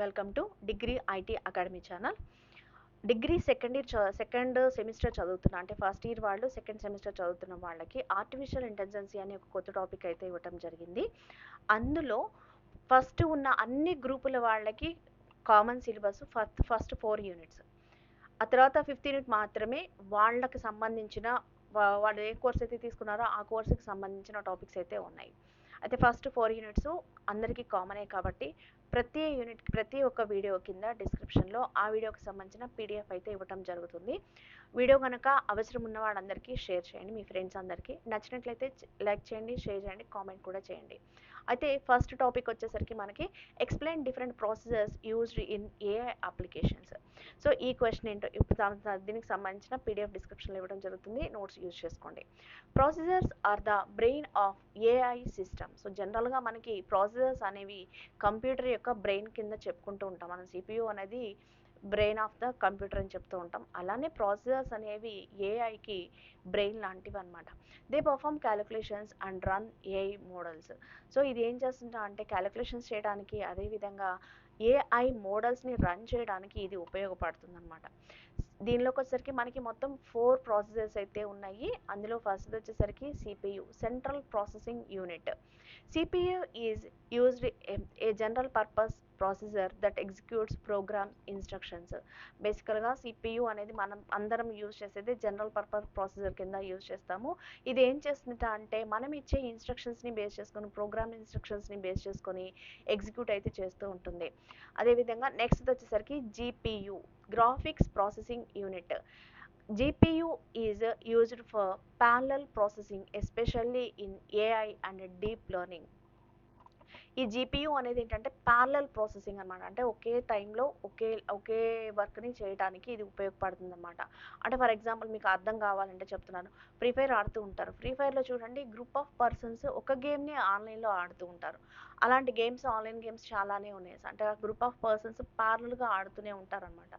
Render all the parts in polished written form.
Welcome to degree IT academy channel. Degree second semester చదువుతున్న అంటే first year వాళ్ళు second semester చదువుతున్న వాళ్ళకి ఆర్టిఫిషియల్ ఇంటెలిజెన్స్ అనే ఒక కొత్త టాపిక్ అయితే ఇవ్వటం జరిగింది. అందులో ఫస్ట్ ఉన్న అన్ని గ్రూపుల వాళ్ళకి కామన్ సిలబస్ ఫస్ట్ 4 యూనిట్స్. ఆ తర్వాత 5th యూనిట్ మాత్రమే వాళ్ళకి సంబంధించిన వాళ్ళు ఏ కోర్స్ అయితే తీసుకున్నారో ఆ కోర్సుకి సంబంధించిన టాపిక్స్ అయితే ఉన్నాయి. అయితే ఫస్ట్ 4 యూనిట్స్ అందరికీ కామనే కాబట్టి ప్రతి యూనిట్కి ప్రతి ఒక్క వీడియో కింద డిస్క్రిప్షన్లో ఆ వీడియోకి సంబంధించిన పీడిఎఫ్ అయితే ఇవ్వటం జరుగుతుంది. వీడియో కనుక అవసరం ఉన్న వాళ్ళందరికీ షేర్ చేయండి, మీ ఫ్రెండ్స్ అందరికీ నచ్చినట్లయితే లైక్ చేయండి, షేర్ చేయండి, కామెంట్ కూడా చేయండి. అయితే ఫస్ట్ టాపిక్ వచ్చేసరికి మనకి explain different processes used in AI applications. So ఈ క్వశ్చన్ ఏంటో ఇప్పుడు దీనికి సంబంధించిన పీడిఎఫ్ డిస్క్రిప్షన్లో ఇవ్వడం జరుగుతుంది, నోట్స్ యూజ్ చేసుకోండి. Processors are the brain of AI system. So జనరల్గా మనకి ప్రాసెసర్స్ అనేవి కంప్యూటర్ యొక్క బ్రెయిన్ కింద చెప్పుకుంటూ ఉంటాం. మనం సిపియు అనేది బ్రెయిన్ ఆఫ్ ద కంప్యూటర్ అని చెప్తూ ఉంటాం. అలానే ప్రాసెసర్స్ అనేవి ఏఐకి బ్రెయిన్ లాంటివి అనమాట. They perform calculations and run AI models. So ఇది ఏం చేస్తుంటా అంటే క్యాలిక్యులేషన్స్ చేయడానికి, అదేవిధంగా ఏఐ మోడల్స్ని రన్ చేయడానికి ఇది ఉపయోగపడుతుంది అనమాట. దీనిలోకి వచ్చేసరికి మనకి మొత్తం 4 ప్రాసెసర్స్ అయితే ఉన్నాయి. అందులో ఫస్ట్ వచ్చేసరికి CPU, central processing unit. CPU is used a general purpose processor that executes program instructions. బేసికల్గా సిపియు అనేది మనం అందరం యూజ్ చేసేది జనరల్ పర్పస్ ప్రాసెసర్ కింద యూజ్ చేస్తాము. ఇది ఏం చేస్తుంట అంటే మనం ఇచ్చే ఇన్స్ట్రక్షన్స్ని బేస్ చేసుకొని, ప్రోగ్రామ్ ఇన్స్ట్రక్షన్స్ని బేస్ చేసుకొని ఎగ్జిక్యూట్ అయితే చేస్తూ ఉంటుంది. అదేవిధంగా నెక్స్ట్ వచ్చేసరికి GPU, graphics processing unit. GPU is used for parallel processing, especially in AI and deep learning. ఈ జీపీయూ అనేది ఏంటంటే ప్యారలల్ ప్రాసెసింగ్ అనమాట. అంటే ఒకే టైంలో ఒకే వర్క్ని చేయడానికి ఇది ఉపయోగపడుతుంది అనమాట. అంటే ఫర్ ఎగ్జాంపుల్ మీకు అర్థం కావాలంటే చెప్తున్నాను. ఫ్రీ ఫైర్ ఆడుతూ ఉంటారు. ఫ్రీ ఫైర్లో చూడండి, గ్రూప్ ఆఫ్ పర్సన్స్ ఒక గేమ్ని ఆన్లైన్లో ఆడుతూ ఉంటారు. అలాంటి గేమ్స్, ఆన్లైన్ గేమ్స్ చాలానే ఉన్నాయి. అంటే ఆ గ్రూప్ ఆఫ్ పర్సన్స్ ప్యారలల్గా ఆడుతూనే ఉంటారనమాట.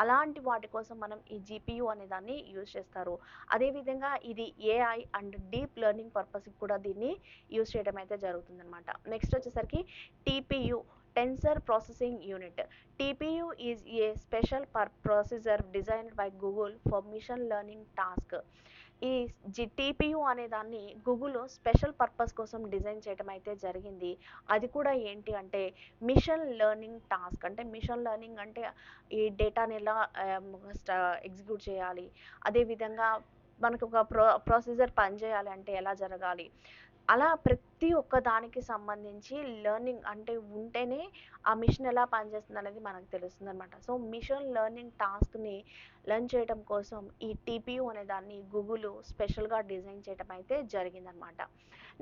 అలాంటి వాటి కోసం మనం ఈ జీపీయూ అనే దాన్ని యూజ్ చేస్తారు. అదేవిధంగా ఇది ఏఐ అండ్ డీప్ లెర్నింగ్ పర్పస్కి కూడా దీన్ని యూజ్ చేయడం అయితే జరుగుతుందన్నమాట. నెక్స్ట్ వచ్చేసరికి TPU, tensor processing unit. TPU is a special processor designed by Google for machine learning task. ఈ TPU అనే దాన్ని గూగుల్ స్పెషల్ పర్పస్ కోసం డిజైన్ చేయడం అయితే జరిగింది. అది కూడా ఏంటి అంటే మిషన్ లెర్నింగ్ టాస్క్. అంటే మిషన్ లెర్నింగ్ అంటే ఈ డేటాని ఎలా ఎగ్జిక్యూట్ చేయాలి, అదేవిధంగా మనకు ఒక ప్రాసెసర్ పనిచేయాలి అంటే ఎలా జరగాలి, అలా ప్రతి ఒక్క దానికి సంబంధించి లెర్నింగ్ అంటే ఉంటేనే ఆ మిషన్ ఎలా పనిచేస్తుంది అనేది మనకు తెలుస్తుంది అనమాట. సో మిషన్ లెర్నింగ్ టాస్క్ని లర్న్ చేయడం కోసం ఈ టీపీయూ అనే దాన్ని గూగుల్ స్పెషల్గా డిజైన్ చేయడం అయితే జరిగిందనమాట.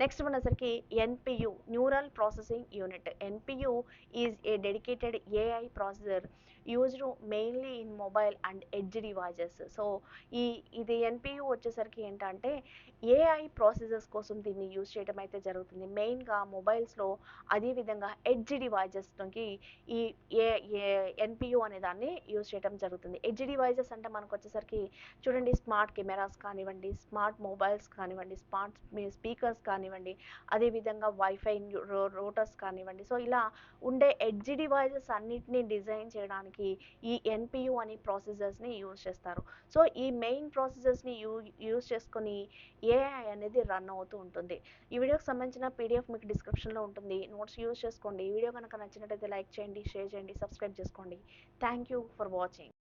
నెక్స్ట్ వచ్చేసరికి NPU, neural processing unit. NPU is a dedicated AI processor used mainly in mobile and edge devices. So ఇది ఎన్పియు వచ్చేసరికి ఏంటంటే ఏఐ ప్రాసెసర్స్ కోసం దీన్ని యూజ్ చేయడం అయితే జరుగుతుంది. మెయిన్గా మొబైల్స్లో, అదేవిధంగా ఎడ్జ్ డివైజెస్కి ఈ ఎన్పియు అనే దాన్ని యూజ్ చేయడం జరుగుతుంది. ఎడ్జ్ డివైజెస్ అంటే మనకు వచ్చేసరికి చూడండి, స్మార్ట్ కెమెరాస్ కానివ్వండి, స్మార్ట్ మొబైల్స్ కానివ్వండి, స్మార్ట్ స్పీకర్స్ కానివ్వండి, అదేవిధంగా వైఫై రోటర్స్ కానివ్వండి. సో ఇలా ఉండే ఎడ్జ్ డివైజెస్ అన్నిటినీ డిజైన్ చేయడానికి ఈ ఎన్పియు అనే ప్రాసెసర్స్ని యూజ్ చేస్తారు. సో ఈ మెయిన్ ప్రాసెసర్స్ని యూజ్ చేసుకొని ఏఐ అనేది రన్ అవుతూ ఉంటుంది. ఈ వీడియోకి సంబంధించిన పీడిఎఫ్ మీకు డిస్క్రిప్షన్లో ఉంటుంది, నోట్స్ యూజ్ చేసుకోండి. ఈ వీడియో కనుక నచ్చినట్టయితే లైక్ చేయండి, షేర్ చేయండి, సబ్స్క్రైబ్ చేసుకోండి. Thank you for watching.